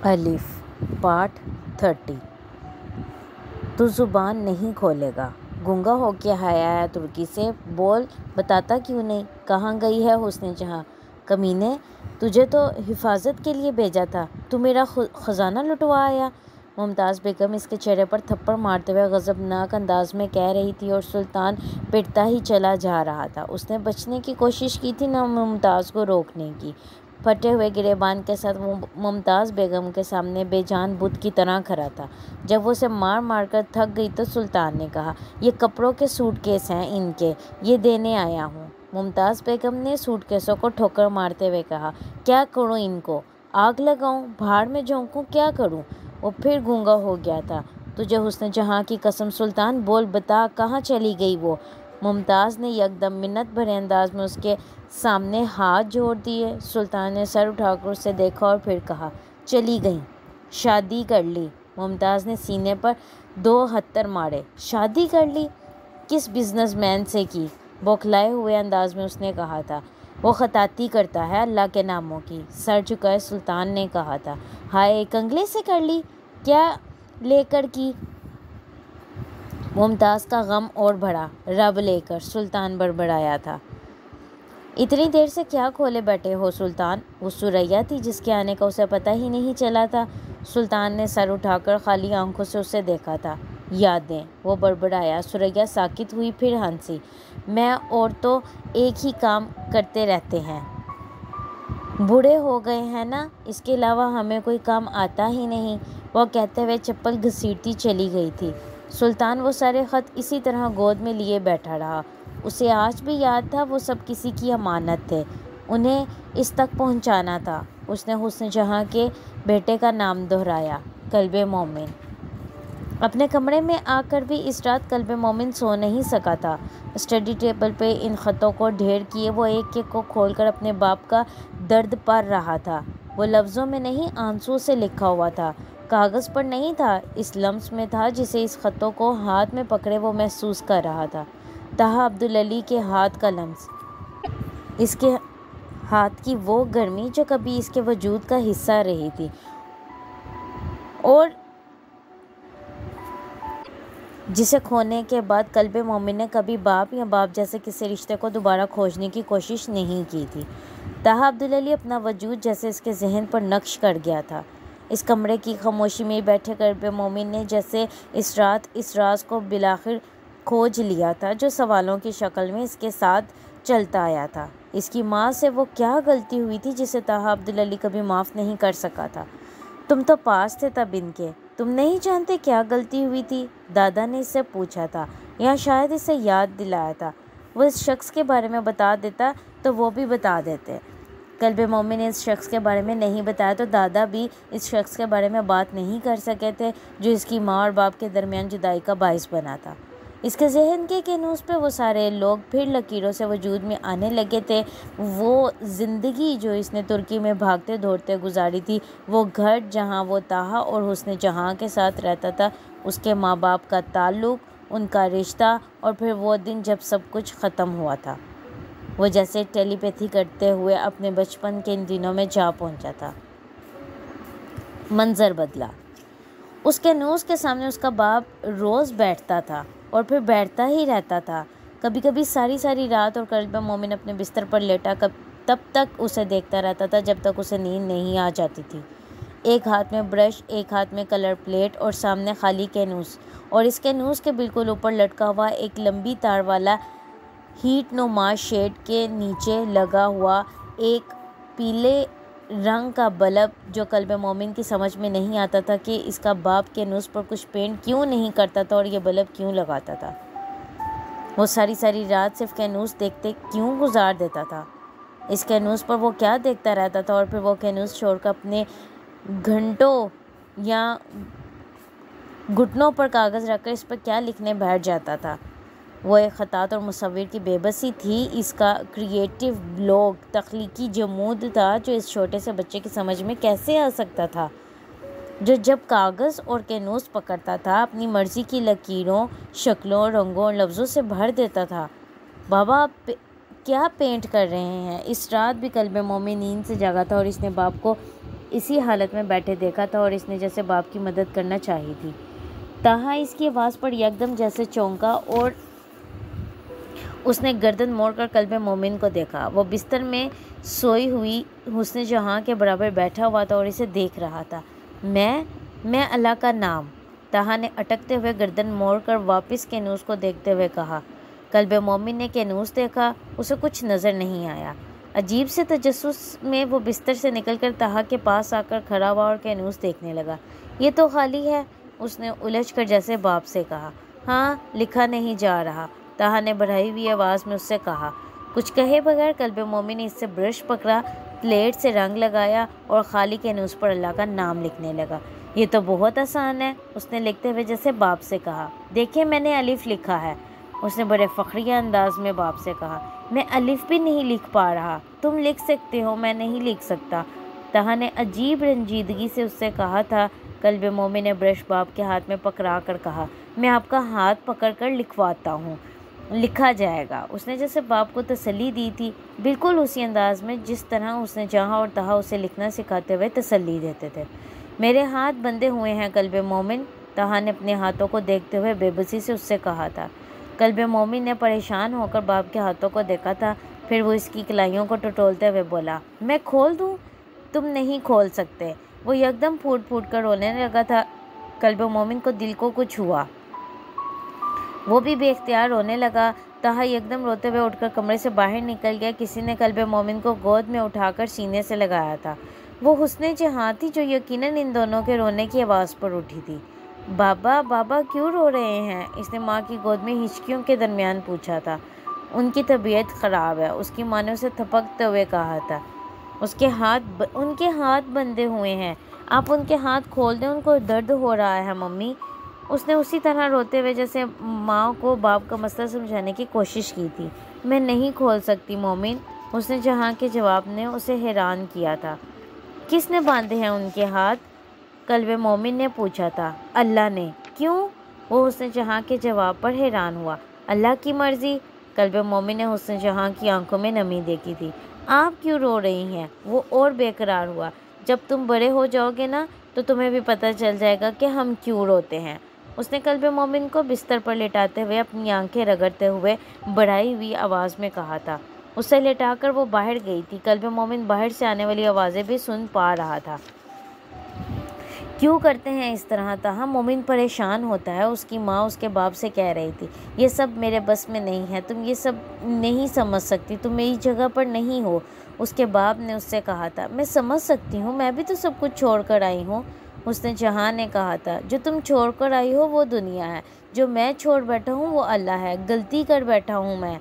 الف پارٹ 30 تو زبان نہیں کھولے گا، گونگا ہو کے آیا ہے ترکی سے، بول بتاتا کیوں نہیں، کہاں گئی ہے حسن جہاں؟ کمینے، تجھے تو حفاظت کے لیے بھیجا تھا، تو میرا خزانہ لٹوا آیا۔ ممتاز بیگم اس کے چہرے پر تھپڑ مارتے ہوئے غضبناک انداز میں کہہ رہی تھی اور سلطان پٹتا ہی چلا جا رہا تھا۔ اس نے بچنے کی کوشش کی تھی، نہ ممتاز کو روکنے کی۔ پھٹے ہوئے گریبان کے ساتھ وہ ممتاز بیگم کے سامنے بے جان بت کی طرح کھڑا تھا۔ جب وہ اسے مار مار کر تھک گئی تو سلطان نے کہا، یہ کپڑوں کے سوٹ کیس ہیں ان کے، یہ دینے آیا ہوں۔ ممتاز بیگم نے سوٹ کیسوں کو ٹھوکر مارتے ہوئے کہا، کیا کروں ان کو؟ آگ لگاؤں، بھاڑ میں جھونکوں، کیا کروں؟ وہ پھر گونگا ہو گیا تھا۔ تجھے حسن جہاں کی قسم سلطان، بول بتا کہاں چلی گئی وہ؟ ممتاز نے یکدم منت بھرے انداز میں اس کے سامنے ہاتھ جوڑ دیے۔ سلطان نے سر اٹھا کر اسے دیکھا اور پھر کہا، چلی گئیں، شادی کر لی۔ ممتاز نے سینے پر 2 ہتھر مارے، شادی کر لی؟ کس بزنس مین سے کی؟ بوکھلائے ہوئے انداز میں اس نے کہا تھا۔ وہ خطاطی کرتا ہے اللہ کے ناموں کی، سر جھکائے سلطان نے کہا تھا۔ ہائے، کنگلے سے کر لی؟ کیا لے کر کی؟ ممتاز کا غم اور بڑھا۔ رب لے کر، سلطان بڑبڑایا تھا۔ اتنی دیر سے کیا کھولے بیٹھے ہو سلطان؟ وہ سریا تھی جس کے آنے کا اسے پتہ ہی نہیں چلا تھا۔ سلطان نے سر اٹھا کر خالی آنکھوں سے اسے دیکھا تھا۔ یادیں، وہ بڑبڑایا۔ سریا ساکت ہوئی، پھر ہنسی۔ میں اور تو ایک ہی کام کرتے رہتے ہیں، بوڑھے ہو گئے ہیں نا، اس کے علاوہ ہمیں کوئی کام آتا ہی نہیں، وہ کہتے ہوئے چپل گھسیٹتی چلی گئی تھی۔ سلطان وہ سارے خط اسی طرح گود میں لیے بیٹھا رہا۔ اسے آج بھی یاد تھا وہ سب کسی کی امانت تھے، انہیں اس تک پہنچانا تھا۔ اس نے حسن جہاں کے بیٹے کا نام دہرایا، قلب مومن۔ اپنے کمرے میں آ کر بھی اس رات قلب مومن سو نہیں سکا تھا۔ اسٹڈی ٹیبل پہ ان خطوں کو ڈھیر کیے وہ ایک ایک کو کھول کر اپنے باپ کا درد پڑھ رہا تھا۔ وہ لفظوں میں نہیں، آنسوؤں سے لکھا ہوا تھا، کاغذ پر نہیں تھا، اس لمس میں تھا جسے اس خطوں کو ہاتھ میں پکڑے وہ محسوس کر رہا تھا۔ طاہا عبدالعلی کے ہاتھ کا لمس، اس کے ہاتھ کی وہ گرمی جو کبھی اس کے وجود کا حصہ رہی تھی اور جسے کھونے کے بعد قلب مومن نے کبھی باپ یا باپ جیسے کسی رشتے کو دوبارہ کھوجنے کی کوشش نہیں کی تھی۔ طاہا عبدالعلی اپنا وجود جیسے اس کے ذہن پر نقش کر گیا تھا۔ اس کمرے کی خاموشی میں بیٹھے قلب مومن نے جیسے اس رات اس راز کو بالآخر کھوج لیا تھا جو سوالوں کی شکل میں اس کے ساتھ چلتا آیا تھا۔ اس کی ماں سے وہ کیا غلطی ہوئی تھی جسے طاہا عبدالعلی کبھی معاف نہیں کر سکا تھا؟ تم تو پاس تھے تب ان کے، تم نہیں جانتے کیا غلطی ہوئی تھی؟ دادا نے اس سے پوچھا تھا، یا شاید اسے یاد دلایا تھا۔ وہ اس شخص کے بارے میں بتا دیتا تو وہ بھی بتا دیتے۔ قلب مومن نے اس شخص کے بارے میں نہیں بتایا تو دادا بھی اس شخص کے بارے میں بات نہیں کر سکے تھے جو اس کی ماں اور باپ کے درمیان جدائی کا باعث بنا تھا۔ اس کے ذہن کے کینوس پہ وہ سارے لوگ پھر لکیروں سے وجود میں آنے لگے تھے۔ وہ زندگی جو اس نے ترکی میں بھاگتے دھوڑتے گزاری تھی، وہ گھر جہاں وہ طاہا اور حسن جہاں کے ساتھ رہتا تھا، اس کے ماں باپ کا تعلق، ان کا رشتہ، اور پھر وہ دن جب سب کچھ ختم ہوا تھا۔ وہ جیسے ٹیلی پیتھی کرتے ہوئے اپنے بچپن کے ان دنوں میں جا پہنچا تھا۔ منظر بدلا۔ اس کینوس کے سامنے اس کا باپ روز بیٹھتا تھا اور پھر بیٹھتا ہی رہتا تھا، کبھی کبھی ساری ساری رات، اور قلب مومن اپنے بستر پر لیٹا تب تک اسے دیکھتا رہتا تھا جب تک اسے نیند نہیں آ جاتی تھی۔ ایک ہاتھ میں برش، ایک ہاتھ میں کلر پلیٹ اور سامنے خالی کینوس، اور اس کینوس کے بالکل اوپر لٹکا ہوا ایک لمبی تار والا ہیٹ نما شیڈ کے نیچے لگا ہوا ایک پیلے رنگ کا بلب جو قلب مومن کی سمجھ میں نہیں آتا تھا کہ اس کا باپ کینوس پر کچھ پینٹ کیوں نہیں کرتا تھا اور یہ بلب کیوں لگاتا تھا۔ وہ ساری ساری رات صرف کینوس دیکھتے کیوں گزار دیتا تھا؟ اس کینوس پر وہ کیا دیکھتا رہتا تھا اور پھر وہ کینوس چھوڑ کر اپنے گھنٹوں یا گھٹنوں پر کاغذ رکھ کر اس پر کیا لکھنے بیٹھ جاتا تھا؟ وہ ایک خطاط اور مصور کی بے بسی تھی، اس کا کریٹیو بلاک، تخلیقی جمود تھا جو اس چھوٹے سے بچے کی سمجھ میں کیسے آ سکتا تھا، جو جب کاغذ اور کینوس پکڑتا تھا اپنی مرضی کی لکیروں، شکلوں، رنگوں اور لفظوں سے بھر دیتا تھا۔ بابا آپ کیا پینٹ کر رہے ہیں؟ اس رات بھی قلب مومن نیند سے جاگا تھا اور اس نے باپ کو اسی حالت میں بیٹھے دیکھا تھا اور اس نے جیسے باپ کی مدد کرنا چاہی تھی۔ تاہا اس کی آواز پر یکدم جیسے چونکا اور اس نے گردن موڑ کر قلب مومن کو دیکھا۔ وہ بستر میں سوئی ہوئی حسن جہاں کے برابر بیٹھا ہوا تھا اور اسے دیکھ رہا تھا۔ میں اللہ کا نام، تاہا نے اٹکتے ہوئے گردن موڑ کر واپس کینوس کو دیکھتے ہوئے کہا۔ قلب مومن نے کینوس دیکھا، اسے کچھ نظر نہیں آیا۔ عجیب سے تجسس میں وہ بستر سے نکل کر تاہا کے پاس آ کر کھڑا ہوا اور کینوس دیکھنے لگا۔ یہ تو خالی ہے، اس نے الجھ کر جیسے باپ سے کہا۔ ہاں، لکھا نہیں جا رہا، تاہا نے بڑھائی ہوئی آواز میں اس سے کہا۔ کچھ کہے بغیر قلب مومن نے اس سے برش پکڑا، پلیٹ سے رنگ لگایا اور خالی کینوس پر اللہ کا نام لکھنے لگا۔ یہ تو بہت آسان ہے، اس نے لکھتے ہوئے جیسے باپ سے کہا۔ دیکھیں، میں نے الف لکھا ہے، اس نے بڑے فخریہ انداز میں باپ سے کہا۔ میں الف بھی نہیں لکھ پا رہا، تم لکھ سکتے ہو، میں نہیں لکھ سکتا، تاہا نے عجیب رنجیدگی سے اس سے کہا تھا۔ قلب مومن نے برش باپ کے ہاتھ میں پکڑا کر کہا، میں آپ کا ہاتھ پکڑ کر لکھواتا ہوں، لکھا جائے گا۔ اس نے جیسے باپ کو تسلی دی تھی، بالکل اسی انداز میں جس طرح اس نے جہاں اور تہا اسے لکھنا سکھاتے ہوئے تسلی دیتے تھے۔ میرے ہاتھ بندھے ہوئے ہیں قلب مومن، تہا نے اپنے ہاتھوں کو دیکھتے ہوئے بے بسی سے اس سے کہا تھا۔ قلب مومن نے پریشان ہو کر باپ کے ہاتھوں کو دیکھا تھا، پھر وہ اس کی کلائیوں کو ٹٹولتے ہوئے بولا، میں کھول دوں؟ تم نہیں کھول سکتے۔ وہ یکدم پھوٹ پھوٹ کر رونے لگا تھا۔ قلب مومن کو دل کو کچھ ہوا، وہ بھی بے اختیار رونے لگا۔ تہا یکدم روتے ہوئے اٹھ کر کمرے سے باہر نکل گیا۔ کسی نے قلب مومن کو گود میں اٹھا کر سینے سے لگایا تھا۔ وہ حسن جہاں تھی جو یقیناً ان دونوں کے رونے کی آواز پر اٹھی تھی۔ بابا بابا کیوں رو رہے ہیں؟ اس نے ماں کی گود میں ہچکیوں کے درمیان پوچھا تھا۔ ان کی طبیعت خراب ہے، اس کی ماں نے اسے تھپکتے ہوئے کہا تھا۔ ان کے ہاتھ بندھے ہوئے ہیں، آپ ان کے ہاتھ کھول دیں، ان کو درد ہو رہا ہے ممی۔ اس نے اسی طرح روتے ہوئے جیسے ماں کو باپ کا مسئلہ سمجھانے کی کوشش کی تھی۔ میں نہیں کھول سکتی مومن، اس نے جہاں کے جواب نے اسے حیران کیا تھا۔ کس نے باندھے ہیں ان کے ہاتھ؟ قلب مومن نے پوچھا تھا۔ اللہ نے۔ کیوں؟ وہ حسن جہاں کے جواب پر حیران ہوا۔ اللہ کی مرضی۔ قلب مومن نے حسن جہاں کی آنکھوں میں نمی دیکھی تھی۔ آپ کیوں رو رہی ہیں؟ وہ اور بے قرار ہوا۔ جب تم بڑے ہو جاؤ گے نا تو تمہیں بھی پتہ چل جائے گا کہ ہم کیوں روتے ہیں۔ اس نے قلب مومن کو بستر پر لٹاتے ہوئے اپنی آنکھیں رگڑتے ہوئے بڑھائی ہوئی آواز میں کہا تھا۔ اسے لٹا کر وہ باہر گئی تھی۔ قلب مومن باہر سے آنے والی آوازیں بھی سن پا رہا تھا۔ کیوں کرتے ہیں اس طرح؟ تاہا مومن پریشان ہوتا ہے، اس کی ماں اس کے باپ سے کہہ رہی تھی۔ یہ سب میرے بس میں نہیں ہے، تم یہ سب نہیں سمجھ سکتی، تم میری جگہ پر نہیں ہو، اس کے باپ نے اس سے کہا تھا۔ میں سمجھ سکتی ہوں، میں بھی تو سب کچھ چھوڑ کر آئی ہوں، اس نے جہاں نے کہا تھا۔ جو تم چھوڑ کر آئی ہو وہ دنیا ہے، جو میں چھوڑ بیٹھا ہوں وہ اللہ ہے، غلطی کر بیٹھا ہوں میں۔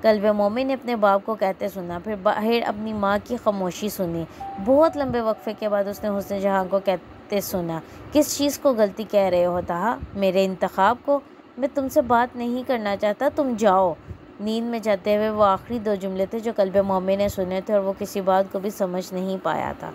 قلب مومن نے اپنے باپ کو کہتے سنا، پھر باہر اپنی ماں کی خاموشی سنی۔ بہت لمبے وقفے کے بعد اس نے حسن جہاں کو کہتے سنا، کس چیز کو غلطی کہہ رہے ہو تاہا؟ میرے انتخاب کو؟ میں تم سے بات نہیں کرنا چاہتا، تم جاؤ۔ نیند میں جاتے ہوئے وہ آخری دو جملے تھے جو قلب مومن نے سنے تھے اور وہ کسی بات کو بھی سمجھ نہیں پایا تھا۔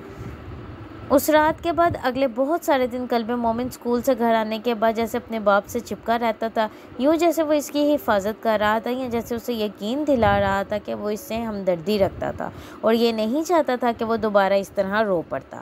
اس رات کے بعد اگلے بہت سارے دن قلب مومن اسکول سے گھر آنے کے بعد جیسے اپنے باپ سے چپکا رہتا تھا، یوں جیسے وہ اس کی حفاظت کر رہا تھا، یا جیسے اسے یقین دلا رہا تھا کہ وہ اس سے ہمدردی رکھتا تھا اور یہ نہیں چاہتا تھا کہ وہ دوبارہ اس طرح رو پڑتا۔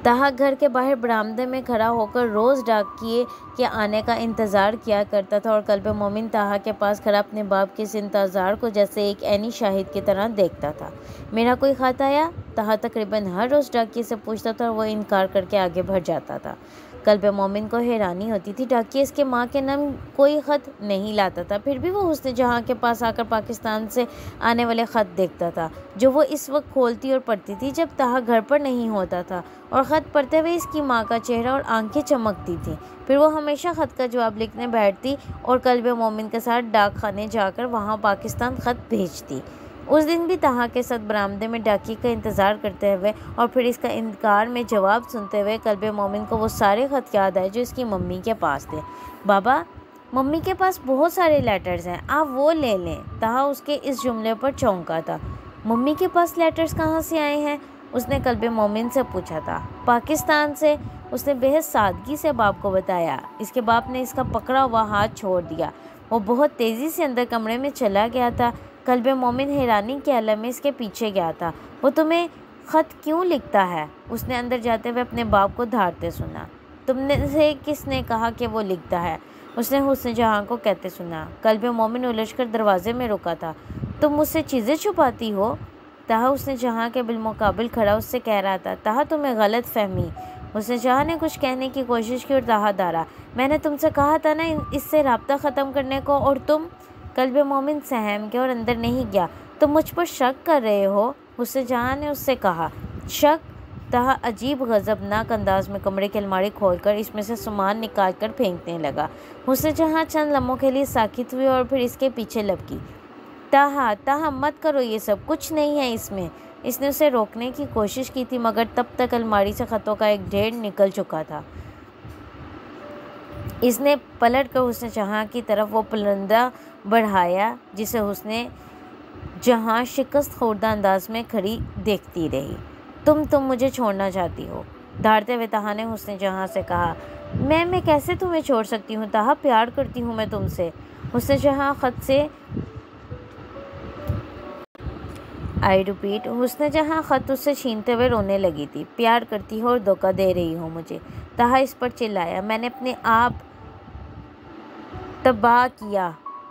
تاہا گھر کے باہر برآمدے میں کھڑا ہو کر روز ڈاکیے کے آنے کا انتظار کیا کرتا تھا اور قلب مومن تاہا کے پاس کھڑا اپنے باپ کے اس انتظار کو جیسے ایک عینی شاہد کی طرح دیکھتا تھا۔ میرا کوئی خط آیا؟ تاہا تقریباً ہر روز ڈاکیے سے پوچھتا تھا اور وہ انکار کر کے آگے بڑھ جاتا تھا۔ قلب مومن کو حیرانی ہوتی تھی، ڈاکیہ اس کے ماں کے نام کوئی خط نہیں لاتا تھا، پھر بھی وہ حسن جہاں کے پاس آ کر پاکستان سے آنے والے خط دیکھتا تھا جو وہ اس وقت کھولتی اور پڑھتی تھی جب تاہا گھر پر نہیں ہوتا تھا، اور خط پڑھتے ہوئے اس کی ماں کا چہرہ اور آنکھیں چمکتی تھیں۔ پھر وہ ہمیشہ خط کا جواب لکھنے بیٹھتی اور قلب مومن کے ساتھ ڈاک خانے جا کر وہاں پاکستان خط بھیجتی۔ اس دن بھی تاہا کے ساتھ برآمدے میں ڈاکیے کا انتظار کرتے ہوئے اور پھر اس کا انکار میں جواب سنتے ہوئے قلب مومن کو وہ سارے خط یاد آئے جو اس کی ممی کے پاس تھے۔ بابا، ممی کے پاس بہت سارے لیٹرز ہیں، آپ وہ لے لیں۔ تاہا اس کے اس جملے پر چونکا تھا۔ ممی کے پاس لیٹرز کہاں سے آئے ہیں؟ اس نے قلب مومن سے پوچھا تھا۔ پاکستان سے، اس نے بہت سادگی سے باپ کو بتایا۔ اس کے باپ نے اس کا پکڑا ہوا ہاتھ چھوڑ دیا۔ وہ بہت تیزی سے اندر کمرے میں چلا گیا تھا۔ قلب مومن حیرانی کے عالم میں اس کے پیچھے گیا تھا۔ وہ تمہیں خط کیوں لکھتا ہے؟ اس نے اندر جاتے ہوئے اپنے باپ کو دھاڑتے سنا۔ تم نے سے کس نے کہا کہ وہ لکھتا ہے؟ اس نے حسن جہاں کو کہتے سنا۔ قلب مومن الجھ کر دروازے میں رکا تھا۔ تم مجھ سے چیزیں چھپاتی ہو؟ تہا حسن جہاں کے بالمقابل کھڑا اس سے کہہ رہا تھا۔ تہا تمہیں غلط فہمی۔ حسن جہاں نے کچھ کہنے کی کوشش کی اور تہا دارا، میں نے تم سے کہا تھا نا اس سے رابطہ ختم کرنے کو، اور تم؟ قلب مومن سہم کے اور اندر نہیں گیا۔ تم مجھ پر شک کر رہے ہو؟ حسن جہاں نے اس سے کہا۔ شک؟ تہا عجیب غضبناک انداز میں کمرے کی الماری کھول کر اس میں سے سامان نکال کر پھینکنے لگا۔ حسن جہاں چند لمحوں کے لیے ساکت ہوئی اور پھر اس کے پیچھے لپکی۔ تہا مت کرو یہ سب، کچھ نہیں ہے اس میں۔ اس نے اسے روکنے کی کوشش کی تھی مگر تب تک الماری سے خطوں کا ایک ڈھیر نکل چکا تھا۔ اس نے پلٹ کر حسن جہاں کی طرف وہ پلندہ بڑھایا جسے حسن جہاں شکست خوردہ انداز میں کھڑی دیکھتی رہی۔ تم مجھے چھوڑنا چاہتی ہو؟ دھاڑتے ہوئے تہا نے حسن جہاں سے کہا۔ میں کیسے تمہیں چھوڑ سکتی ہوں تہا، پیار کرتی ہوں میں تم سے۔ حسن جہاں خط سے حسن جہاں خط اس سے چھینتے ہوئے رونے لگی تھی۔ پیار کرتی ہو اور دھوکہ دے رہی ہو مجھے، تہا اس پر چلایا۔ میں نے اپنے آپ تباہ کیا،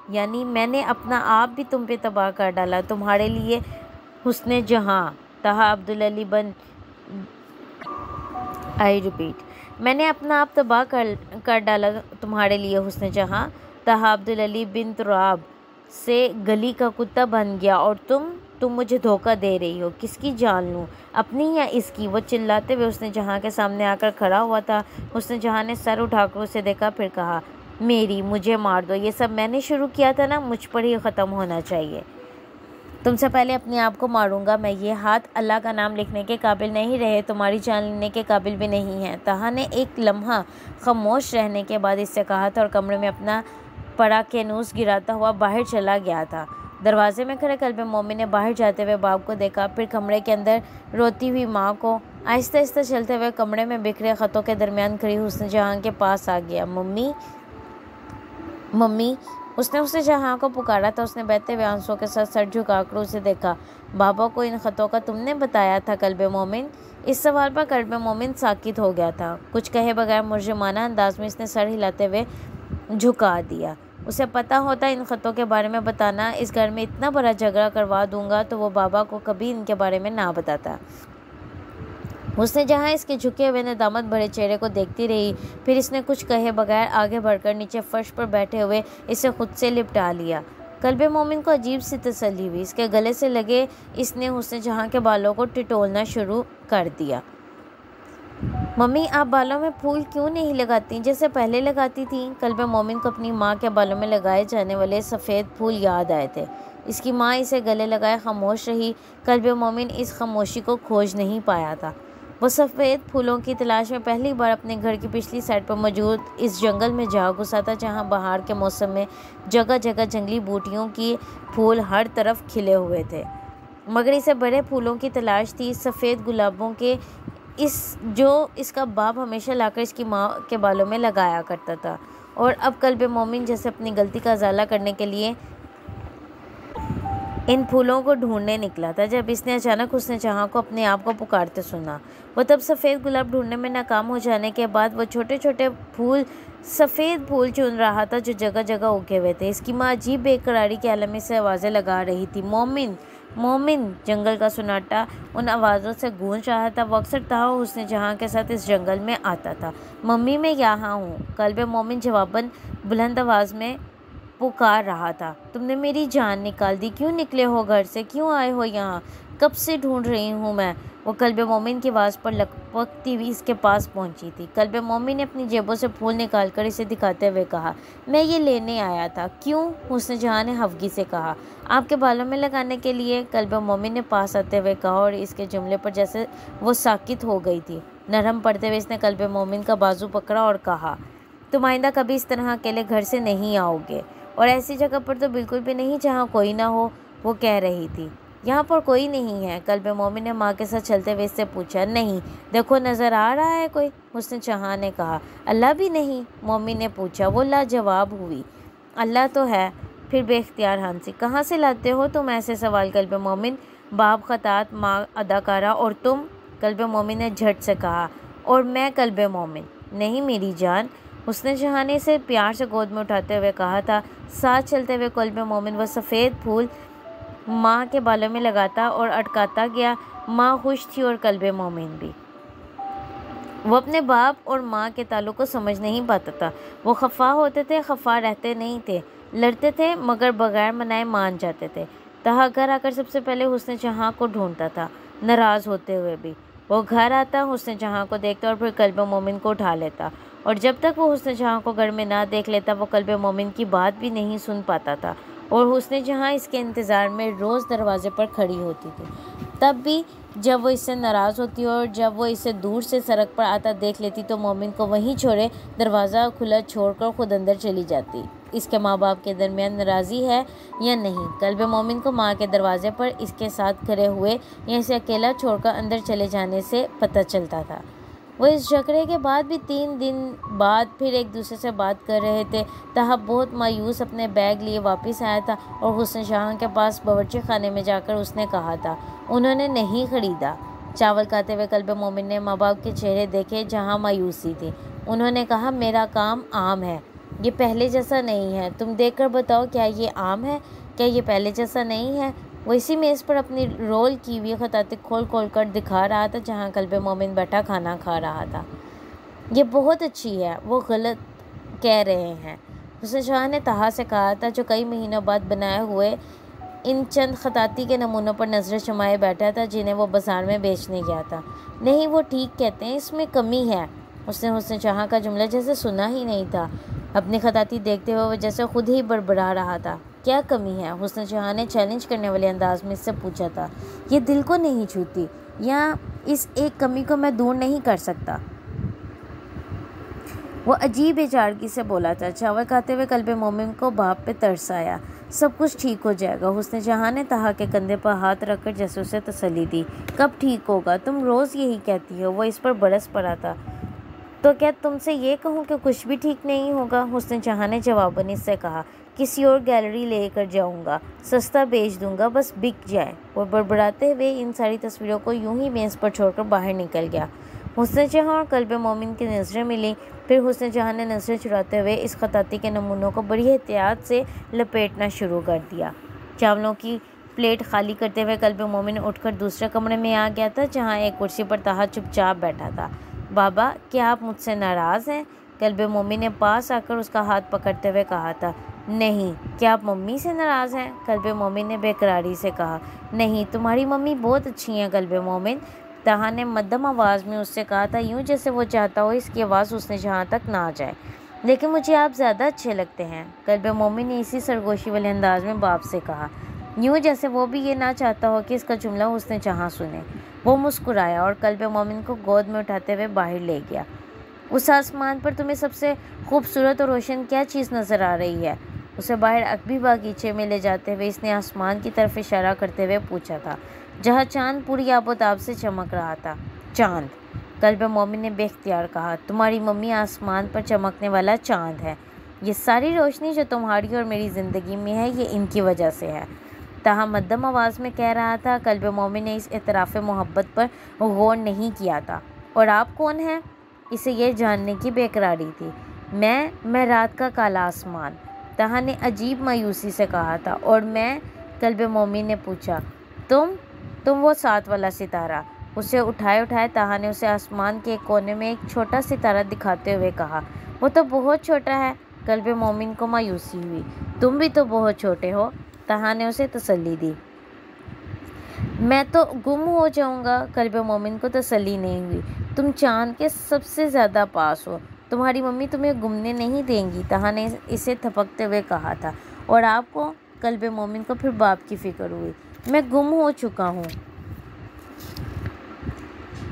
یعنی میں نے اپنا آپ بھی تم پہ تباہ کر ڈالا تمہارے لیے حسن جہاں۔ تہا عبدالعلی بن میں نے اپنا آپ تباہ کر ڈالا تمہارے لیے حسن جہاں۔ تہا عبدالعلی بن تراب سے گلی کا کتا بن گیا، اور تم مجھے دھوکہ دے رہی ہو۔ کس کی جان لوں، اپنی یا اس کی؟ وہ چلاتے ہوئے حسن جہاں کے سامنے آ کر کھڑا ہوا تھا۔ حسن جہاں نے سر اٹھا کر اسے دیکھا، پھر کہا، مجھے مار دو، یہ سب میں نے شروع کیا تھا نا، مجھ پر ہی ختم ہونا چاہیے۔ تم سے پہلے اپنے آپ کو ماروں گا میں۔ یہ ہاتھ اللہ کا نام لکھنے کے قابل نہیں رہے، تمہاری جان لینے کے قابل بھی نہیں ہیں۔ تہا نے ایک لمحہ خاموش رہنے کے بعد اس سے کہا تھا اور کمرے میں اپنا پراکنوس گراتا ہوا باہر چلا گیا تھا۔ دروازے میں کھڑے قلب مومن نے باہر جاتے ہوئے باپ کو دیکھا، پھر کمرے کے اندر روتی ہوئی ماں کو۔ آہستہ آہستہ چلتے ہوئے کمرے میں بکھرے خطوں کے درمیان کھڑی حسن جہاں کے پاس آ گیا۔ ممی اس نے حسن جہاں کو پکارا تھا۔ اس نے بہتے ہوئے آنسوؤں کے ساتھ سر جھکا کر اسے دیکھا۔ بابا کو ان خطوں کا تم نے بتایا تھا قلب مومن؟ اس سوال پر قلب مومن ساکت ہو گیا تھا۔ کچھ کہے بغیر مجرمانہ انداز میں اس نے سر ہلاتے ہوئے جھکا دیا۔ اسے پتہ ہوتا ان خطوں کے بارے میں بتانا اس گھر میں اتنا بڑا جھگڑا کروا دوں گا تو وہ بابا کو کبھی ان کے بارے میں نہ بتاتا۔ حسن جہاں اس کے جھکے ہوئے ندامت بھرے چہرے کو دیکھتی رہی، پھر اس نے کچھ کہے بغیر آگے بڑھ کر نیچے فرش پر بیٹھے ہوئے اسے خود سے لپٹا لیا۔ قلب مومن کو عجیب سی تسلی ہوئی۔ اس کے گلے سے لگے اس نے حسن جہاں کے بالوں کو ٹٹولنا شروع کر دیا۔ ممی آپ بالوں میں پھول کیوں نہیں لگاتی جیسے پہلے لگاتی تھیں؟ قلب مومن کو اپنی ماں کے بالوں میں لگائے جانے والے سفید پھول یاد آئے تھے۔ اس کی ماں اسے گلے لگائے خاموش رہی۔ قلب مومن اس خاموشی کو کھوج نہیں پایا تھا۔ وہ سفید پھولوں کی تلاش میں پہلی بار اپنے گھر کی پچھلی سائڈ پر موجود اس جنگل میں جا گھسا تھا جہاں بہار کے موسم میں جگہ جگہ جنگلی بوٹیوں کی پھول ہر طرف کھلے ہوئے تھے، مگر اسے بڑے پھولوں کی تلاش تھی، سفید گلابوں کے، جو اس کا باپ ہمیشہ لا کر اس کی ماں کے بالوں میں لگایا کرتا تھا۔ اور اب قلب مومن جیسے اپنی غلطی کا ازالہ کرنے کے لیے ان پھولوں کو ڈھونڈنے نکلا تھا جب اس نے اچانک حسن جہاں کو اپنے آپ کو پکارتے سنا۔ وہ تب سفید گلاب ڈھونڈنے میں ناکام ہو جانے کے بعد وہ چھوٹے چھوٹے سفید پھول چن رہا تھا جو جگہ جگہ اگے ہوئے تھے۔ اس کی ماں عجیب بے قراری کے عالم سے آوازیں لگا رہی تھی، مومن مومن۔ جنگل کا سناٹا ان آوازوں سے گونج رہا تھا۔ وہ اکثر تہا حسن جہاں کے ساتھ اس جنگل میں آتا تھا۔ ممی میں یہاں ہوں، قلب مومن جواباً بلند آواز میں پکار رہا تھا۔ تم نے میری جان نکال دی، کیوں نکلے ہو گھر سے، کیوں آئے ہو یہاں؟ کب سے ڈھونڈ رہی ہوں میں۔ وہ قلب مومن کی آواز پر لپکتی ہوئی اس کے پاس پہنچی تھی۔ قلب مومن نے اپنی جیبوں سے پھول نکال کر اسے دکھاتے ہوئے کہا، میں یہ لینے آیا تھا۔ کیوں؟ حسن جہاں نے خفگی سے کہا، آپ کے بالوں میں لگانے کے لیے، قلب مومن نے پاس آتے ہوئے کہا، اور اس کے جملے پر جیسے وہ ساکت ہو گئی تھی۔ نرم پڑتے ہوئے اس نے قلب مومن کا بازو پکڑا اور کہا، تم آئندہ کبھی اس طرح اکیلے گھر سے نہیں آؤ گے، اور ایسی جگہ پر تو بالکل بھی نہیں جہاں کوئی نہ ہو۔ وہ کہہ رہی تھی، یہاں پر کوئی نہیں ہے؟ قلب مومن نے ماں کے ساتھ چلتے ہوئے اس سے پوچھا۔ نہیں، دیکھو نظر آ رہا ہے کوئی؟ حسن جہاں نے کہا۔ اللہ بھی نہیں؟ مومن نے پوچھا۔ وہ لاجواب ہوئی۔ اللہ تو ہے، پھر بے اختیار ہنسی۔ کہاں سے لاتے ہو تم ایسے سوال قلب مومن؟ باپ خطاط ماں اداکارہ اور تم؟ قلب مومن نے جھٹ سے کہا۔ اور میں قلب مومن؟ نہیں میری جان، حسن جہاں نے اسے پیار سے گود میں اٹھاتے ہوئے کہا تھا۔ ساتھ چلتے ہوئے قلب مومن وہ سفید پھول ماں کے بالوں میں لگاتا اور اٹکاتا گیا۔ ماں خوش تھی اور قلب مومن بھی۔ وہ اپنے باپ اور ماں کے تعلق کو سمجھ نہیں پاتا تھا۔ وہ خفا ہوتے تھے، خفا رہتے نہیں تھے، لڑتے تھے مگر بغیر منائے مان جاتے تھے۔ تہا گھر آ کر سب سے پہلے حسن جہاں کو ڈھونڈتا تھا، ناراض ہوتے ہوئے بھی۔ وہ گھر آتا، حسن جہاں کو دیکھتا اور پھر قلب مومن کو اٹھا لیتا، اور جب تک وہ حسن جہاں کو گھر میں نہ دیکھ لیتا وہ قلب مومن کی بات بھی نہیں سن پاتا تھا۔ اور حسن جہاں اس کے انتظار میں روز دروازے پر کھڑی ہوتی تھی، تب بھی جب وہ اس سے ناراض ہوتی اور جب وہ اسے دور سے سڑک پر آتا دیکھ لیتی تو مومن کو وہیں چھوڑے دروازہ کھلا چھوڑ کر خود اندر چلی جاتی۔ اس کے ماں باپ کے درمیان ناراضی ہے یا نہیں، قلب مومن کو ماں کے دروازے پر اس کے ساتھ کھڑے ہوئے یا اسے اکیلا چھوڑ کر اندر چلے جانے سے پتہ چلتا تھا۔ وہ اس جھگڑے کے بعد بھی 3 دن بعد پھر ایک دوسرے سے بات کر رہے تھے۔ تہا بہت مایوس اپنے بیگ لیے واپس آیا تھا اور حسن جہاں کے پاس باورچی خانے میں جا کر اس نے کہا تھا، انہوں نے نہیں خریدا۔ چاول کھاتے ہوئے قلب مومن نے ماں باپ کے چہرے دیکھے جہاں مایوسی تھی۔ انہوں نے کہا، میرا کام عام ہے، یہ پہلے جیسا نہیں ہے، تم دیکھ کر بتاؤ کیا یہ عام ہے، کیا یہ پہلے جیسا نہیں ہے؟ وہ اسی میز پر اپنی رول کی ہوئی خطاطی کھول کھول کر دکھا رہا تھا جہاں قلب مومن بیٹھا کھانا کھا رہا تھا۔ یہ بہت اچھی ہے، وہ غلط کہہ رہے ہیں، حسن جہاں نے تہا سے کہا تھا جو کئی مہینوں بعد بنائے ہوئے ان چند خطاطی کے نمونوں پر نظریں جمائے بیٹھا تھا جنہیں وہ بازار میں بیچنے گیا تھا۔ نہیں وہ ٹھیک کہتے ہیں، اس میں کمی ہے۔ اس نے حسن جہاں کا جملہ جیسے سنا ہی نہیں تھا۔ اپنی خطاطی دیکھتے ہوئے وہ جیسے خود ہی بڑبڑا رہا تھا۔ کیا کمی ہے؟ حسن جہاں نے چیلنج کرنے والے انداز میں اس سے پوچھا تھا۔ یہ دل کو نہیں چھوتی، یا اس ایک کمی کو میں دور نہیں کر سکتا۔ وہ عجیب بےچارگی سے بولا تھا۔ چاول کھاتے ہوئے قلب مومن کو باپ پہ ترس آیا۔ سب کچھ ٹھیک ہو جائے گا، حسن جہاں نے تہا کے کندھے پر ہاتھ رکھ کر جیسے اسے تسلی دی۔ کب ٹھیک ہوگا؟ تم روز یہی کہتی ہو۔ وہ اس پر برس پڑا تھا۔ تو کیا تم سے یہ کہوں کہ کچھ بھی ٹھیک نہیں ہوگا؟ حسن جہاں نے جواباً اس سے کہا، کسی اور گیلری لے کر جاؤں گا، سستا بیچ دوں گا، بس بک جائے۔ وہ بڑبڑاتے ہوئے ان ساری تصویروں کو یوں ہی میز پر چھوڑ کر باہر نکل گیا۔ حسن جہاں اور قلب مومن کی نظریں ملیں، پھر حسن جہاں نے نظریں چراتے ہوئے اس خطاطی کے نمونوں کو بڑی احتیاط سے لپیٹنا شروع کر دیا۔ چاولوں کی پلیٹ خالی کرتے ہوئے قلب مومن اٹھ کر دوسرے کمرے میں آ گیا تھا جہاں ایک کرسی پر تہا چپ چاپ بیٹھا تھا۔ بابا، کیا آپ مجھ سے ناراض ہیں؟ قلب مومن نے پاس آ کر اس کا ہاتھ پکڑتے ہوئے کہا تھا۔ نہیں۔ کیا آپ ممی سے ناراض ہیں؟ قلب مومن نے بے قراری سے کہا۔ نہیں، تمہاری ممی بہت اچھی ہیں قلب مومن، تہا نے مدھم آواز میں اس سے کہا تھا، یوں جیسے وہ چاہتا ہو اس کی آواز حسن جہاں تک نہ جائے۔ لیکن مجھے آپ زیادہ اچھے لگتے ہیں، قلب مومن نے اسی سرگوشی والے انداز میں باپ سے کہا، یوں جیسے وہ بھی یہ نہ چاہتا ہو کہ اس کا جملہ حسن جہاں سنے۔ وہ مسکرایا اور قلب مومن کو گود میں اٹھاتے ہوئے باہر لے گیا۔ اس آسمان پر تمہیں سب سے خوبصورت اور روشن کیا چیز نظر آ رہی ہے؟ اسے باہر عقبی باغیچے میں لے جاتے ہوئے اس نے آسمان کی طرف اشارہ کرتے ہوئے پوچھا تھا، جہاں چاند پوری آب و تاب سے چمک رہا تھا۔ چاند؟ قلب مومن نے بے اختیار کہا، تمہاری ممی آسمان پر چمکنے والا چاند ہے۔ یہ ساری روشنی جو تمہاری اور میری زندگی میں ہے یہ ان کی وجہ سے ہے، تہا مدھم آواز میں کہہ رہا تھا۔ قلب مومن نے اس اعتراف محبت پر غور نہیں کیا تھا۔ اور آپ کون ہیں؟ اسے یہ جاننے کی بے قراری تھی۔ میں رات کا کالا آسمان، تہا نے عجیب مایوسی سے کہا تھا۔ اور میں؟ قلب مومن نے پوچھا۔ تم وہ 7 والا ستارہ۔ اسے اٹھائے تہا نے اسے آسمان کے ایک کونے میں ایک چھوٹا ستارہ دکھاتے ہوئے کہا۔ وہ تو بہت چھوٹا ہے۔ قلب مومن کو مایوسی ہوئی۔ تم بھی تو بہت چھوٹے ہو، تہا نے اسے تسلی دی۔ میں تو گم ہو جاؤں گا۔ قلب مومن کو تسلی نہیں ہوئی۔ تم چاند کے سب سے زیادہ پاس ہو، تمہاری ممی تمہیں گمنے نہیں دیں گی، تہا نے اسے تھپکتے ہوئے کہا تھا۔ اور آپ کو؟ قلب مومن کو پھر باپ کی فکر ہوئی۔ میں گم ہو چکا ہوں۔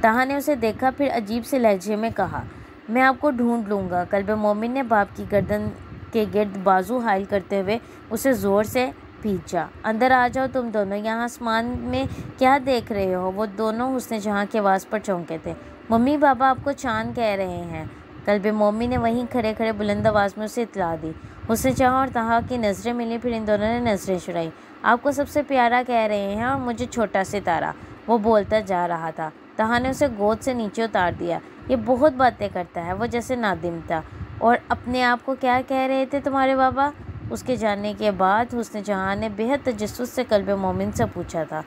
تہا نے اسے دیکھا، پھر عجیب سے لہجے میں کہا، میں آپ کو ڈھونڈ لوں گا۔ قلب مومن نے باپ کی گردن کے گرد بازو حائل کرتے ہوئے اسے زور سے کھینچا۔ اندر آ جاؤ تم دونوں، یہاں آسمان میں کیا دیکھ رہے ہو؟ وہ دونوں حسن جہاں کی آواز پر چونکے تھے۔ ممی، بابا آپ کو چاند کہہ رہے ہیں۔ قلب مومن نے وہیں کھڑے کھڑے بلند آواز میں اسے اطلاع دی۔ حسن جہاں اور طہا کی نظریں ملیں، پھر ان دونوں نے نظریں چرائیں۔ آپ کو سب سے پیارا کہہ رہے ہیں اور مجھے چھوٹا ستارہ، وہ بولتا جا رہا تھا۔ طہا نے اسے گود سے نیچے اتار دیا۔ یہ بہت باتیں کرتا ہے، وہ جیسے نادم تھا۔ اور اپنے آپ کو کیا کہہ رہے تھے تمہارے بابا؟ اس کے جاننے کے بعد حسن جہاں نے بہت تجسس سے قلب مومن سے پوچھا تھا۔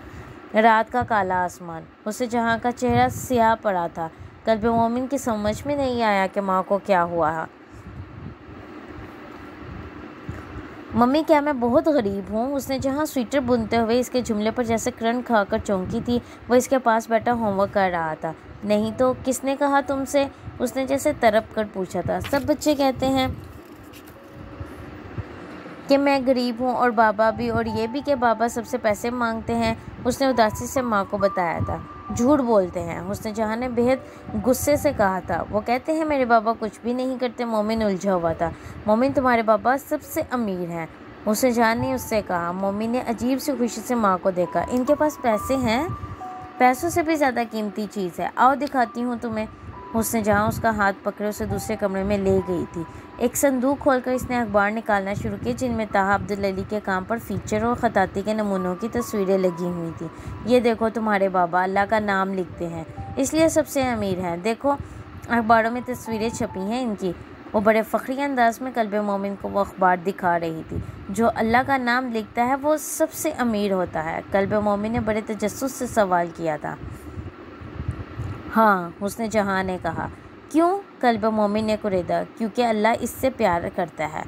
رات کا کالا آسمان، حسن جہاں کا چہرہ سیاہ پڑا تھا۔ قلب مومن کی سمجھ میں نہیں آیا کہ ماں کو کیا ہوا ہے۔ ممی کیا میں بہت غریب ہوں؟ اس نے جہاں سویٹر بنتے ہوئے اس کے جملے پر جیسے کرنٹ کھا کر چونکی تھی۔ وہ اس کے پاس بیٹھا ہوم ورک کر رہا تھا۔ نہیں تو کس نے کہا تم سے؟ اس نے جیسے تڑپ کر پوچھا تھا۔ سب بچے کہتے ہیں کہ میں غریب ہوں، اور بابا بھی، اور یہ بھی کہ بابا سب سے پیسے مانگتے ہیں۔ اس نے اداسی سے ماں کو بتایا تھا۔ جھوٹ بولتے ہیں، حسن جہاں نے بہت غصے سے کہا تھا۔ وہ کہتے ہیں میرے بابا کچھ بھی نہیں کرتے۔ مومن الجھا ہوا تھا۔ مومن تمہارے بابا سب سے امیر ہیں، حسن جہاں نے اس سے کہا۔ مومن نے عجیب سی خوشی سے ماں کو دیکھا۔ ان کے پاس پیسے ہیں؟ پیسوں سے بھی زیادہ قیمتی چیز ہے، آؤ دکھاتی ہوں تمہیں۔ حسن جہاں اس کا ہاتھ پکڑے اسے دوسرے کمرے میں لے گئی تھی۔ ایک صندوق کھول کر اس نے اخبار نکالنا شروع کیے جن میں طہا عبدالعلی کے کام پر فیچر اور خطاطی کے نمونوں کی تصویریں لگی ہوئی تھیں۔ یہ دیکھو تمہارے بابا اللہ کا نام لکھتے ہیں، اس لیے سب سے امیر ہیں۔ دیکھو اخباروں میں تصویریں چھپی ہیں ان کی۔ وہ بڑے فخری انداز میں قلب مومن کو وہ اخبار دکھا رہی تھی۔ جو اللہ کا نام لکھتا ہے وہ سب سے امیر ہوتا ہے؟ قلب مومن نے بڑے تجسس سے سوال کیا تھا۔ ہاں، حسن جہاں نے کہا۔ کیوں؟ قلب مومن نے کریدا۔ کیونکہ اللہ اس سے پیار کرتا ہے۔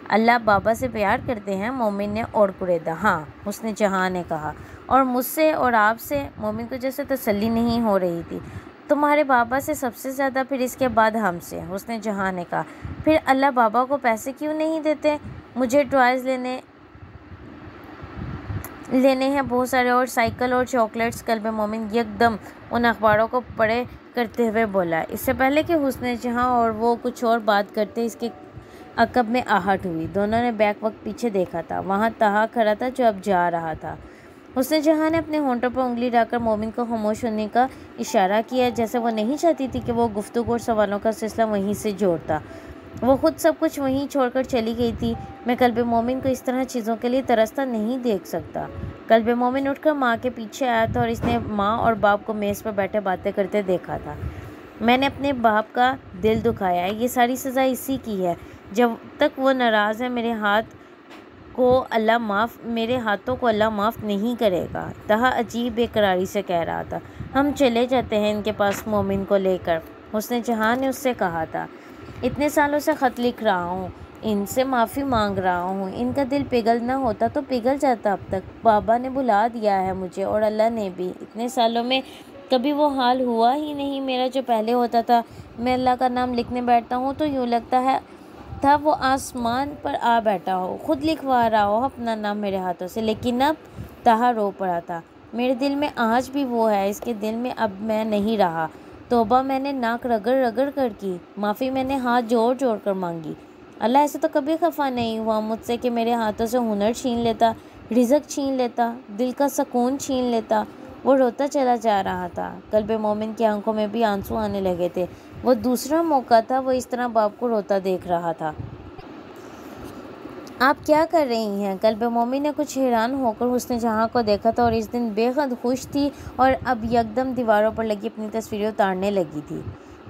اللہ بابا سے پیار کرتے ہیں؟ مومن نے اور کریدا۔ ہاں، حسن جہاں نے کہا۔ اور مجھ سے اور آپ سے؟ مومن کو جیسے تسلی نہیں ہو رہی تھی۔ تمہارے بابا سے سب سے زیادہ، پھر اس کے بعد ہم سے، حسن جہاں نے کہا۔ پھر اللہ بابا کو پیسے کیوں نہیں دیتے؟ مجھے ٹوائز لینے ہیں بہت سارے، اور سائیکل اور چاکلیٹس۔ قلب مومن یکدم ان اخباروں کو پڑھے کرتے ہوئے بولا۔ اس سے پہلے کہ حسن جہاں اور وہ کچھ اور بات کرتے، اس کے عقب میں آہٹ ہوئی۔ دونوں نے بیک وقت پیچھے دیکھا تھا۔ وہاں طہا کھڑا تھا جو اب جا رہا تھا۔ حسن جہاں نے اپنے ہونٹوں پر انگلی ڈال کر مومن کو خاموش ہونے کا اشارہ کیا، جیسے وہ نہیں چاہتی تھی کہ وہ گفتگو اور سوالوں کا سلسلہ وہیں سے جوڑتا۔ وہ خود سب کچھ وہیں چھوڑ کر چلی گئی تھی۔ میں قلب مومن کو اس طرح چیزوں کے لیے ترستا نہیں دیکھ سکتا۔ قلب مومن اٹھ کر ماں کے پیچھے آیا تھا، اور اس نے ماں اور باپ کو میز پر بیٹھے باتیں کرتے دیکھا تھا۔ میں نے اپنے باپ کا دل دکھایا ہے، یہ ساری سزا اسی کی ہے۔ جب تک وہ ناراض ہے میرے ہاتھوں کو اللہ معاف نہیں کرے گا۔ طہا عجیب بے قراری سے کہہ رہا تھا۔ ہم چلے جاتے ہیں ان کے پاس مومن کو لے کر، حسن جہاں نے اس سے کہا تھا۔ اتنے سالوں سے خط لکھ رہا ہوں، ان سے معافی مانگ رہا ہوں، ان کا دل پگھلنا ہوتا تو پگھل جاتا اب تک۔ بابا نے بھلا دیا ہے مجھے، اور اللہ نے بھی۔ اتنے سالوں میں کبھی وہ حال ہوا ہی نہیں میرا جو پہلے ہوتا تھا۔ میں اللہ کا نام لکھنے بیٹھتا ہوں تو یوں لگتا ہے تھا وہ آسمان پر آ بیٹھا ہو، خود لکھوا رہا ہو اپنا نام میرے ہاتھوں سے۔ لیکن اب طہا رو پڑا تھا۔ میرے دل میں آج بھی وہ ہے، اس کے دل میں اب میں نہیں رہا۔ توبہ میں نے ناک رگڑ رگڑ کر کی، معافی میں نے ہاتھ جوڑ جوڑ کر مانگی۔ اللہ ایسے تو کبھی خفا نہیں ہوا مجھ سے کہ میرے ہاتھوں سے ہنر چھین لیتا، رزق چھین لیتا، دل کا سکون چھین لیتا۔ وہ روتا چلا جا رہا تھا۔ قلب مومن کی آنکھوں میں بھی آنسو آنے لگے تھے۔ وہ دوسرا موقع تھا وہ اس طرح باپ کو روتا دیکھ رہا تھا۔ آپ کیا کر رہی ہیں؟ قلب مومن نے کچھ حیران ہو کر حسن جہاں کو دیکھا تھا، اور اس دن بے حد خوش تھی، اور اب یکدم دیواروں پر لگی اپنی تصویریں اتارنے لگی تھی۔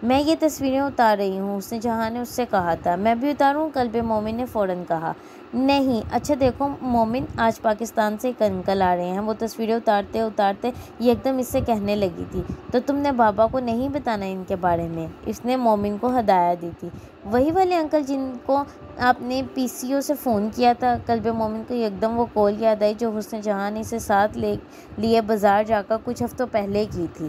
میں یہ تصویریں اتار رہی ہوں، حسن جہاں نے اس سے کہا تھا۔ میں بھی اتاروں؟ قلب مومن نے فوراً کہا۔ نہیں، اچھا دیکھو مومن، آج پاکستان سے ایک انکل آ رہے ہیں۔ وہ تصویریں اتارتے اتارتے یکدم اس سے کہنے لگی تھی۔ تو تم نے بابا کو نہیں بتانا ان کے بارے میں؟ اس نے مومن کو ہدایت دی تھی۔ وہی والے انکل جن کو آپ نے پی سی او سے فون کیا تھا؟ قلب مومن کو یکدم وہ کال یاد آئی جو حسن جہاں نے اسے ساتھ لیے بازار جا کر کچھ ہفتوں پہلے کی تھی،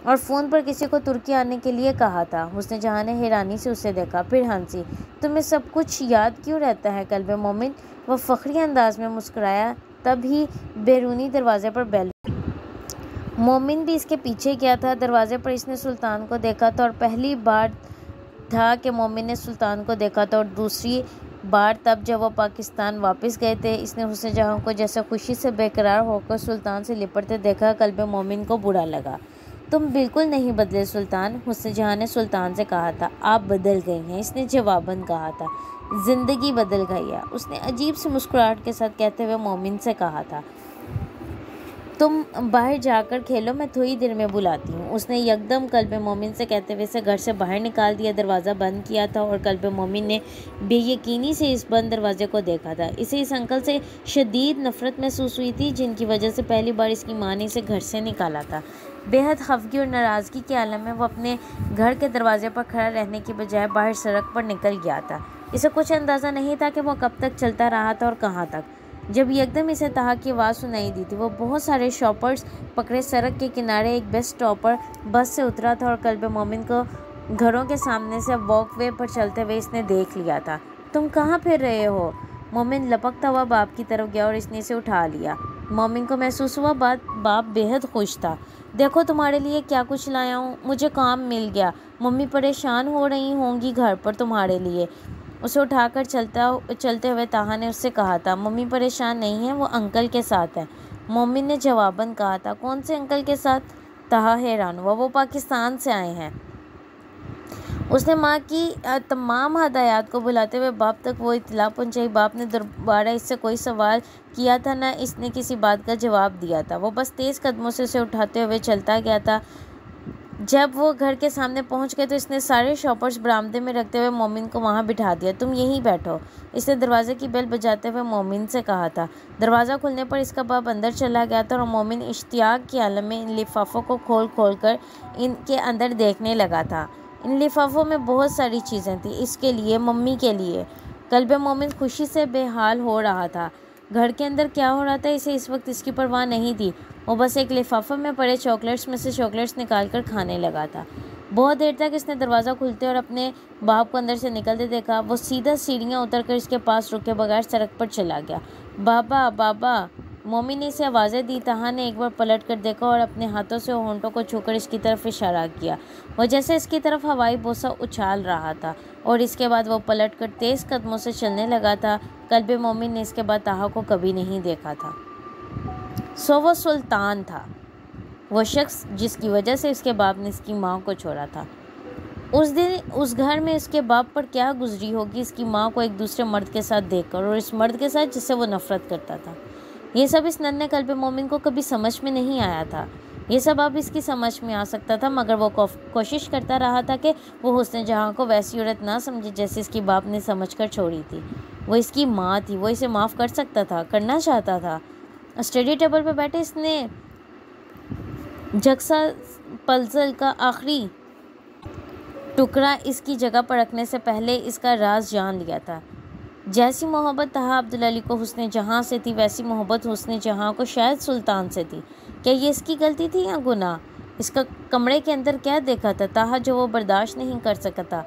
اور فون پر کسی کو ترکی آنے کے لیے کہا تھا۔ حسن جہاں نے حیرانی سے اسے دیکھا، پھر ہنسی۔ تمہیں سب کچھ یاد کیوں رہتا ہے قلب مومن؟ وہ فخری انداز میں مسکرایا۔ تب ہی بیرونی دروازے پر بیل مومن بھی اس کے پیچھے گیا تھا۔ دروازے پر اس نے سلطان کو دیکھا تھا، اور پہلی بار تھا کہ مومن نے سلطان کو دیکھا تھا، اور دوسری بار تب جب وہ پاکستان واپس گئے تھے۔ اس نے حسن جہاں کو جیسے خوشی سے بے قرار ہو کر سلطان سے لپٹتے دیکھا۔ قلب مومن کو برا لگا۔ تم بالکل نہیں بدلے سلطان، حسن جہاں نے سلطان سے کہا تھا۔ آپ بدل گئی ہیں، اس نے جواباً کہا تھا۔ زندگی بدل گئی ہے، اس نے عجیب سی مسکراہٹ کے ساتھ کہتے ہوئے مومن سے کہا تھا۔ تم باہر جا کر کھیلو، میں تھوڑی دیر میں بلاتی ہوں۔ اس نے یکدم قلب مومن سے کہتے ہوئے اسے گھر سے باہر نکال دیا، دروازہ بند کیا تھا اور قلب مومن نے بے یقینی سے اس بند دروازے کو دیکھا تھا۔ اسے اس انکل سے شدید نفرت محسوس ہوئی تھی جن کی وجہ سے پہلی بار اس کی ماں نے اسے گھر سے نکالا تھا۔ بے حد خفگی اور ناراضگی کے عالم میں وہ اپنے گھر کے دروازے پر کھڑا رہنے کی بجائے باہر سڑک پر نکل گیا تھا۔ اسے کچھ اندازہ نہیں تھا کہ وہ کب تک چلتا رہا تھا اور کہاں تک۔ جب یکدم اسے طہا کی آواز سنائی دی تھی، وہ بہت سارے شاپرز پکڑے سڑک کے کنارے ایک بس اسٹاپ پر بس سے اترا تھا اور قلب مومن کو گھروں کے سامنے سے واک وے پر چلتے ہوئے اس نے دیکھ لیا تھا۔ تم کہاں پھر رہے ہو؟ مومن لپکتا ہوا باپ کی طرف گیا اور اس نے اسے اٹھا لیا۔ مومن کو محسوس ہوا باپ بے حد خوش تھا۔ دیکھو تمہارے لیے کیا کچھ لایا ہوں، مجھے کام مل گیا، ممی پریشان ہو رہی ہوں گی گھر پر تمہارے لیے۔ اسے اٹھا کر چلتے ہوئے طہا نے اس سے کہا تھا۔ ممی پریشان نہیں ہے، وہ انکل کے ساتھ ہے، مومن نے جواباً کہا تھا۔ کون سے انکل کے ساتھ؟ طہا حیران ہوا۔ وہ پاکستان سے آئے ہیں۔ اس نے ماں کی تمام ہدایات کو بھلاتے ہوئے باپ تک وہ اطلاع پہنچائی۔ باپ نے دوبارہ اس سے کوئی سوال کیا تھا نہ اس نے کسی بات کا جواب دیا تھا، وہ بس تیز قدموں سے اسے اٹھاتے ہوئے چلتا گیا تھا۔ جب وہ گھر کے سامنے پہنچ گئے تو اس نے سارے شاپرز برآمدے میں رکھتے ہوئے مومن کو وہاں بٹھا دیا۔ تم یہیں بیٹھو، اس نے دروازے کی بیل بجاتے ہوئے مومن سے کہا تھا۔ دروازہ کھلنے پر اس کا باپ اندر چلا گیا تھا اور مومن اشتیاق کے عالم میں ان لفافوں کو کھول کر ان کے اندر دیکھنے لگا تھا۔ ان لفافوں میں بہت ساری چیزیں تھیں، اس کے لیے، ممی کے لیے۔ قلب مومن خوشی سے بے حال ہو رہا تھا۔ گھر کے اندر کیا ہو رہا تھا اسے اس وقت اس کی پرواہ نہیں تھی۔ وہ بس ایک لفافہ میں پڑے چاکلیٹس میں سے چاکلیٹس نکال کر کھانے لگا تھا۔ بہت دیر تک اس نے دروازہ کھلتے اور اپنے باپ کو اندر سے نکلتے دیکھا۔ وہ سیدھا سیڑھیاں اتر کر اس کے پاس رکے بغیر سڑک پر چلا گیا۔ بابا بابا، مومن نے اسے آوازیں دی۔ طہا نے ایک بار پلٹ کر دیکھا اور اپنے ہاتھوں سے ہونٹوں کو چھو کر اس کی طرف اشارہ کیا۔ وہ جیسے اس کی طرف ہوائی بوسہ اچھال رہا تھا اور اس کے بعد وہ پلٹ کر تیز قدموں سے چلنے لگا تھا۔ قلب مومن نے اس کے بعد طہا کو کبھی نہیں دیکھا تھا۔ سو وہ سلطان تھا، وہ شخص جس کی وجہ سے اس کے باپ نے اس کی ماں کو چھوڑا تھا۔ اس دن اس گھر میں اس کے باپ پر کیا گزری ہوگی اس کی ماں کو ایک دوسرے مرد کے ساتھ دیکھ کر، اور اس مرد کے ساتھ جس سے وہ نفرت کرتا تھا۔ یہ سب اس ننھے قلب مومن کو کبھی سمجھ میں نہیں آیا تھا۔ یہ سب اب اس کی سمجھ میں آ سکتا تھا، مگر وہ کوشش کرتا رہا تھا کہ وہ حسن جہاں کو ویسی عورت نہ سمجھے جیسے اس کی باپ نے سمجھ کر چھوڑی تھی۔ وہ اس کی ماں تھی، وہ اسے معاف کر سکتا تھا، کرنا چاہتا تھا۔ اسٹڈی ٹیبل پہ بیٹھے اس نے جگسا پزل کا آخری ٹکڑا اس کی جگہ پر رکھنے سے پہلے اس کا راز جان لیا تھا۔ جیسی محبت طہا عبدالعلی کو حسن جہاں سے تھی، ویسی محبت حسن جہاں کو شاید سلطان سے تھی۔ کیا یہ اس کی غلطی تھی یا گناہ؟ اس کا کمرے کے اندر کیا دیکھا تھا طہا جو وہ برداشت نہیں کر سکا تھا؟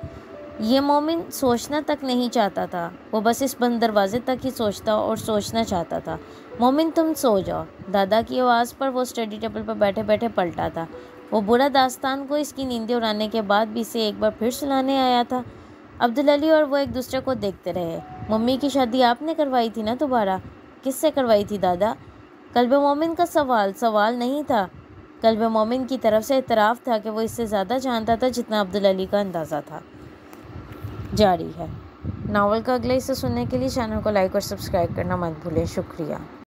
یہ مومن سوچنا تک نہیں چاہتا تھا، وہ بس اس بند دروازے تک ہی سوچتا اور سوچنا چاہتا تھا۔ مومن تم سو جاؤ، دادا کی آواز پر وہ اسٹڈی ٹیبل پر بیٹھے بیٹھے پلٹا تھا۔ وہ برا داستان کو اس کی نیندیں اڑانے کے بعد بھی اسے ایک بار پھر سنانے آیا تھا۔ عبدالعلی اور وہ ایک دوسرے کو دیکھتے رہے۔ ممی کی شادی آپ نے کروائی تھی نا دوبارہ؟ کس سے کروائی تھی دادا؟ قلب مومن کا سوال نہیں تھا، قلب مومن کی طرف سے اعتراف تھا کہ وہ اس سے زیادہ جانتا تھا جتنا عبدالعلی کا اندازہ تھا۔ جاری ہے۔ ناول کا اگلا حصہ سننے کے لیے چینل کو لائک اور سبسکرائب کرنا مت بھولیں۔ شکریہ۔